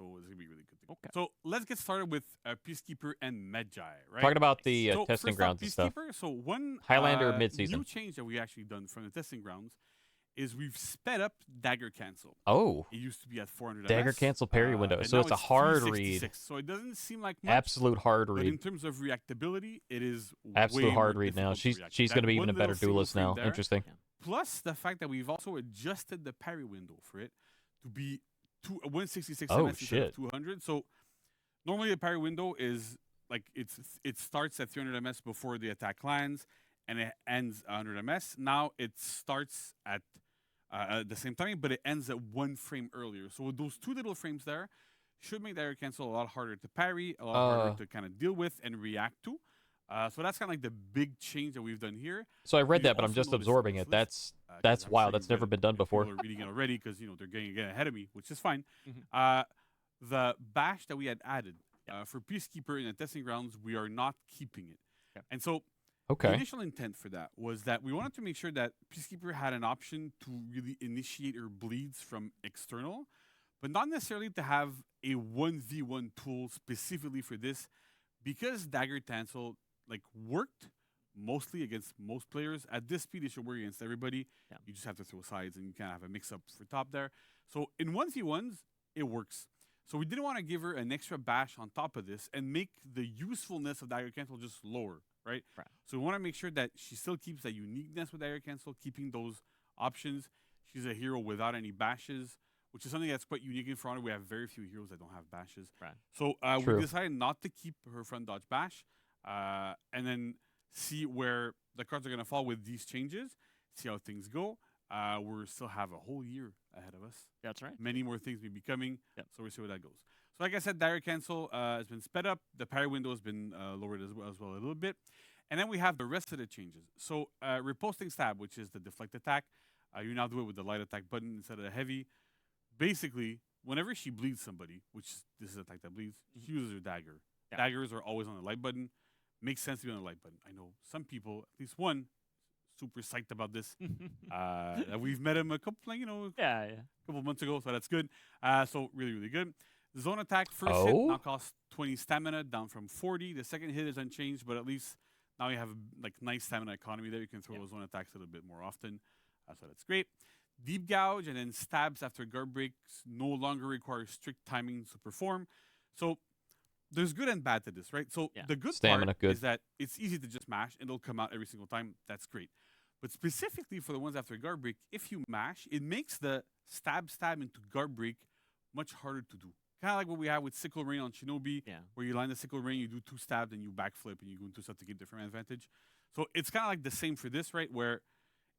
So it's gonna be really good. Okay. So let's get started with Peacekeeper and Medjay, right? Talking about the So testing first off, grounds and stuff. Peacekeeper. So one Highlander new mid-season. change that we actually done from the testing grounds is we've sped up dagger cancel. Oh. It used to be at 400 Dagger MS, cancel parry window. and So now it's a hard 366. read. So it doesn't seem like much. Absolute hard But in read. terms of reactability, it is Absolute way hard more read now. difficult to react. She's That going to be one even a better little single duelist frame now. there, Interesting. Plus the fact that we've also adjusted the parry window for it to be 166 Oh, MS instead shit. of 200. So normally the parry window is like it starts at 300 MS before the attack lands and it ends 100 MS. Now it starts at the same time, but it ends at 1 frame earlier. So with those 2 little frames there, should make dagger cancel a lot harder to parry, a lot harder to kind of deal with and react to. So that's kind of like the big change that we've done here. So I read You that, but I'm also just notice absorbing this it. list, That's 'cause I'm wild. sure That's you've never read been it, done and before. People are reading it already because they're getting ahead of me, which is fine. The bash that we had added for Peacekeeper in the testing grounds, we are not keeping it. And so the initial intent for that was that we wanted to make sure that Peacekeeper had an option to really initiate her bleeds from external, but not necessarily to have a 1v1 tool specifically for this, because dagger cancel like worked mostly against most players. At this speed, it should work against everybody. You just have to throw sides and you kind of have a mix-up for top there. So in 1v1s, it works. So we didn't want to give her an extra bash on top of this and make the usefulness of dagger cancel just lower, right? So we want to make sure that she still keeps that uniqueness with dagger cancel, keeping those options. She's a hero without any bashes, which is something that's quite unique in front. We have very few heroes that don't have bashes. So we decided not to keep her front dodge bash, and then see where the cards are going to fall with these changes, see how things go. We still have a whole year ahead of us. That's right. Many more things may be coming, so we'll see where that goes. So like I said, dagger cancel has been sped up. The parry window has been lowered as well a little bit. And then we have the rest of the changes. So riposting stab, which is the deflect attack. You now do it with the light attack button instead of the heavy. Basically, whenever she bleeds somebody, which this is an attack that bleeds, she uses her dagger. Daggers are always on the light button. Makes sense to be on the light button. I know some people, at least one, super psyched about this. We've met him a couple months ago, so that's good. So really, really good. The zone attack first hit now costs 20 stamina, down from 40. The second hit is unchanged, but at least now you have like nice stamina economy there. You can throw those zone attacks a little bit more often. So that's great. Deep gouge and then stabs after guard breaks no longer require strict timing to perform. So there's good and bad to this, right? So the good part is that it's easy to just mash and it'll come out every single time. That's great. But specifically for the ones after guard break, if you mash, it makes the stab into guard break much harder to do. Kind of like what we have with Sickle Rain on Shinobi, where you line the Sickle Rain, you do 2 stabs, and you backflip, and you go into stuff to get different advantage. So it's kind of like the same for this, right? Where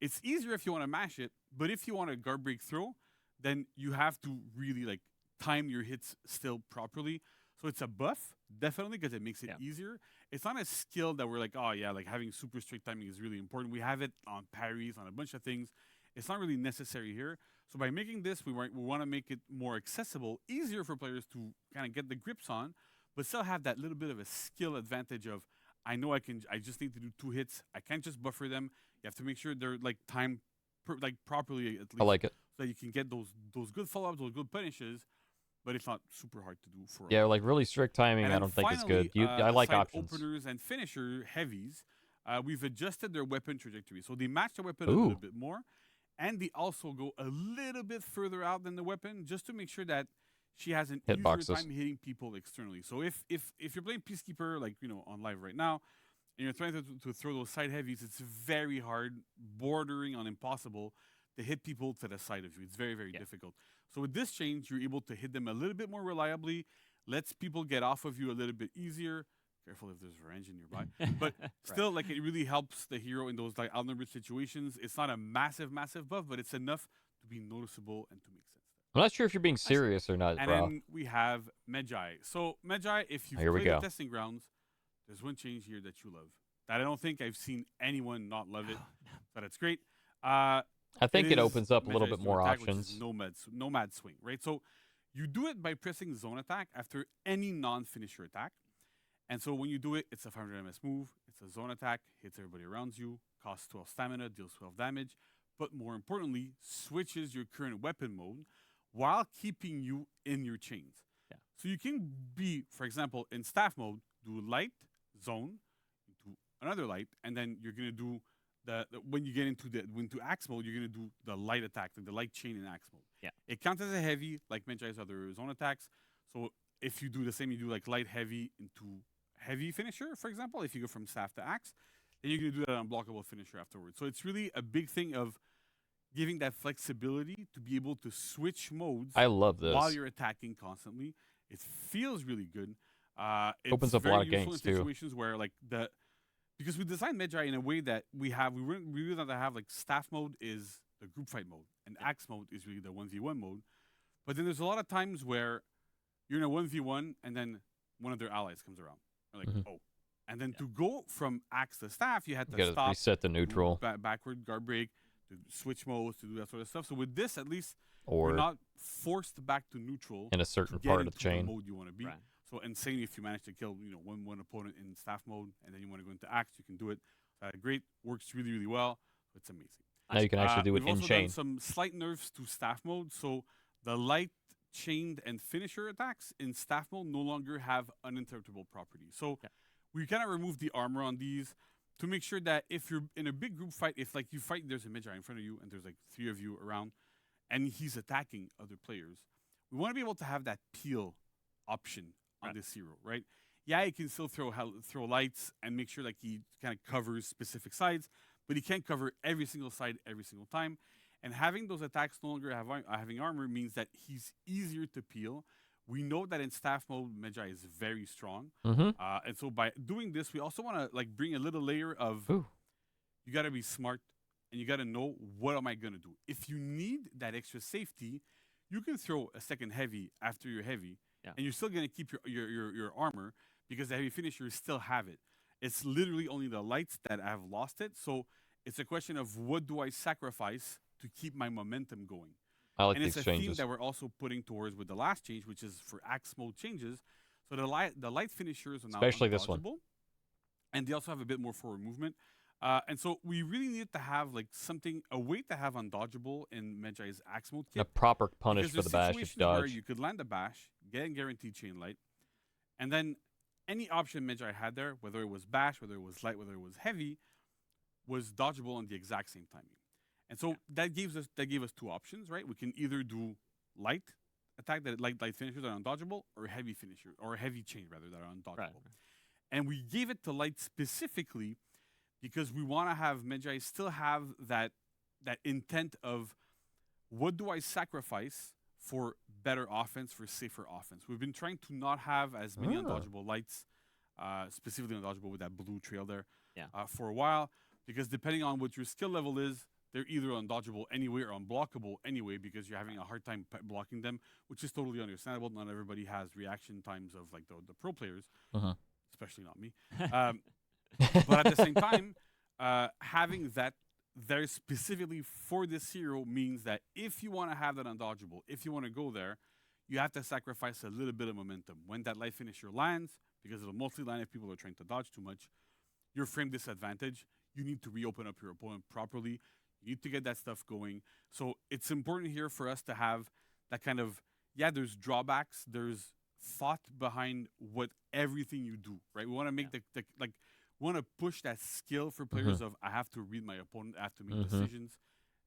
it's easier if you want to mash it, but if you want a guard break throw, then you have to really like time your hits still properly. So it's a buff, definitely, because it makes it easier. It's not a skill that we're like, oh yeah, like having super strict timing is really important. We have it on parries, on a bunch of things. It's not really necessary here. So by making this, we want to make it more accessible, easier for players to kind of get the grips on, but still have that little bit of a skill advantage of, I know I just need to do 2 hits. I can't just buffer them. You have to make sure they're like timed properly at least. I like it. So that you can get those good follow-ups, those good punishes, but it's not super hard to do for like really strict timing, I don't think it's good. I like options. Openers and finisher heavies, we've adjusted their weapon trajectory. So they match the weapon a little bit more, and they also go a little bit further out than the weapon just to make sure that she has an easier time hitting people externally. So if you're playing Peacekeeper, like, on live right now, and you're trying to throw those side heavies, it's very hard, bordering on impossible, to hit people to the side of you. It's very, very difficult. So with this change, you're able to hit them a little bit more reliably, lets people get off of you a little bit easier. Careful if there's a range nearby. But still, like, it really helps the hero in those like outnumbered situations. It's not a massive buff, but it's enough to be noticeable and to make sense. I'm not sure if you're being serious or not, and bro. And then we have Medjay. So Medjay, if you play the testing grounds, there's one change here that you love. That I don't think I've seen anyone not love it. But it's great. I think it opens up a little bit more attack, options. Nomad swing, right? So you do it by pressing zone attack after any non-finisher attack. And so when you do it, it's a 500 MS move. It's a zone attack, hits everybody around you, costs 12 stamina, deals 12 damage. But more importantly, switches your current weapon mode while keeping you in your chains. So you can be, for example, in staff mode, do light, zone, do another light, and then you're gonna do when you get into axe mode, you're gonna do the light attack, like the light chain in axe mode. Yeah. It counts as a heavy, like Medjay's other zone attacks. So if you do the same, you do like light heavy into heavy finisher, for example. If you go from staff to axe, then you're gonna do that unblockable finisher afterwards. So it's really a big thing of giving that flexibility to be able to switch modes. I love this. While you're attacking constantly. It feels really good. It opens up a lot of games too. Situations where because we designed Medjay in a way that we really want to have like staff mode is the group fight mode and axe mode is really the 1v1 mode. But then there's a lot of times where you're in a 1v1 and then one of their allies comes around. You're like, oh. And then to go from axe to staff, you had to stop, reset the neutral, backward guard break, to switch modes, to do that sort of stuff. So with this, at least, or you're not forced back to neutral in a certain part of the chain. Mode you want to be. Right. So insane if you manage to kill one opponent in staff mode and then you want to go into axe, you can do it. Great, works really really well. It's amazing. Now you can actually do it in chain. We've also done some slight nerfs to staff mode. So the light, chained, and finisher attacks in staff mode no longer have uninterruptible properties. So we kind of remove the armor on these to make sure that if you're in a big group fight, if like you fight, there's a Medjay in front of you and there's like 3 of you around, and he's attacking other players, we want to be able to have that peel option on this hero, right? Yeah, he can still throw lights and make sure like he kind of covers specific sides, but he can't cover every single side every single time. And having those attacks no longer having armor means that he's easier to peel. We know that in staff mode, Medjay is very strong, and so by doing this, we also want to like bring a little layer of you got to be smart and you got to know what am I gonna do. If you need that extra safety, you can throw a second heavy after your heavy, and you're still gonna keep your armor because the heavy finishers still have it. It's literally only the lights that have lost it. So it's a question of what do I sacrifice to keep my momentum going. I like and the it's exchanges. a theme that we're also putting towards with the last change, which is for axe mode changes. So the light finishers are now especially this one, and they also have a bit more forward movement. And so we really need to have like a way to have undodgeable in Medjay's axe mode kit. A proper punish for the bash if you dodge. Where you could land a bash, get a guaranteed chain light, and then any option Medjay had there, whether it was bash, whether it was light, whether it was heavy, was dodgeable on the exact same timing. And so that gave us 2 options, right? We can either do light attack that light finishers that are undodgeable, or heavy finisher or heavy chain rather that are undodgeable. Right. And we gave it to light specifically because we want to have Medjay still have that intent of what do I sacrifice for better offense, for safer offense. We've been trying to not have as many undodgeable lights, specifically undodgeable with that blue trail there, for a while, because depending on what your skill level is, they're either undodgeable anyway or unblockable anyway because you're having a hard time blocking them, which is totally understandable. Not everybody has reaction times of like the pro players, especially not me. But at the same time, having that there specifically for this hero means that if you want to have that undodgeable, if you want to go there, you have to sacrifice a little bit of momentum. When that light finisher lands, because it'll mostly land if people are trying to dodge too much, your frame disadvantage, you need to reopen up your opponent properly. You need to get that stuff going. So it's important here for us to have that kind of, there's drawbacks, there's thought behind what everything you do, right? We want to make we want to push that skill for players of, I have to read my opponent, I have to make decisions,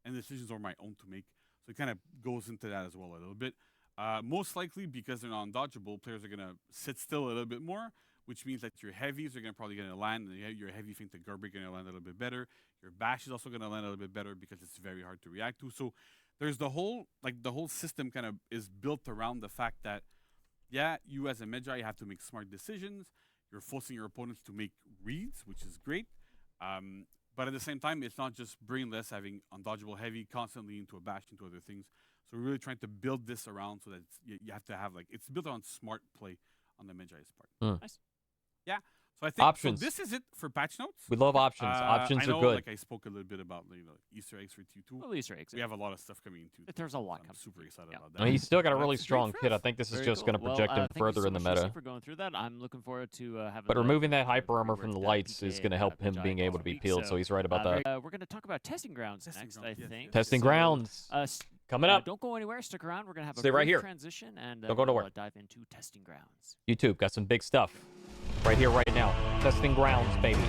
and decisions are my own to make. So it kind of goes into that as well a little bit. Most likely, because they're not undodgeable, players are going to sit still a little bit more, which means that your heavies are probably going to land, and your heavy feint to Garbage going to land a little bit better. Your bash is also going to land a little bit better because it's very hard to react to. So there's the whole system kind of is built around the fact that, you as a Medjay, you have to make smart decisions. You're forcing your opponents to make reads, which is great. But at the same time, it's not just brainless having undodgeable heavy constantly into a bash, into other things. So we're really trying to build this around so that you have to have it's built on smart play on the Medjay's part. Nice. Yeah. So I think options. So this is it for patch notes. We love options. Options I know, are good. Like I spoke a little bit about Easter eggs for T2. Well, Easter eggs. We have a lot of stuff coming into. There's a lot coming. I'm super excited about that. I mean, he's still got a really strong kit. I think this is just going to project him further in the meta. For going through that, I'm looking forward to having. But removing that hyper armor from the lights is going to help him being able to be peeled. So he's right about that. We're going to talk about testing grounds next. I think testing grounds. Coming up. Don't go anywhere. Stick around. We're going to have Stay a right brief here. transition and Don't go nowhere. we'll dive into testing grounds. YouTube got some big stuff right here, right now. Testing grounds, baby.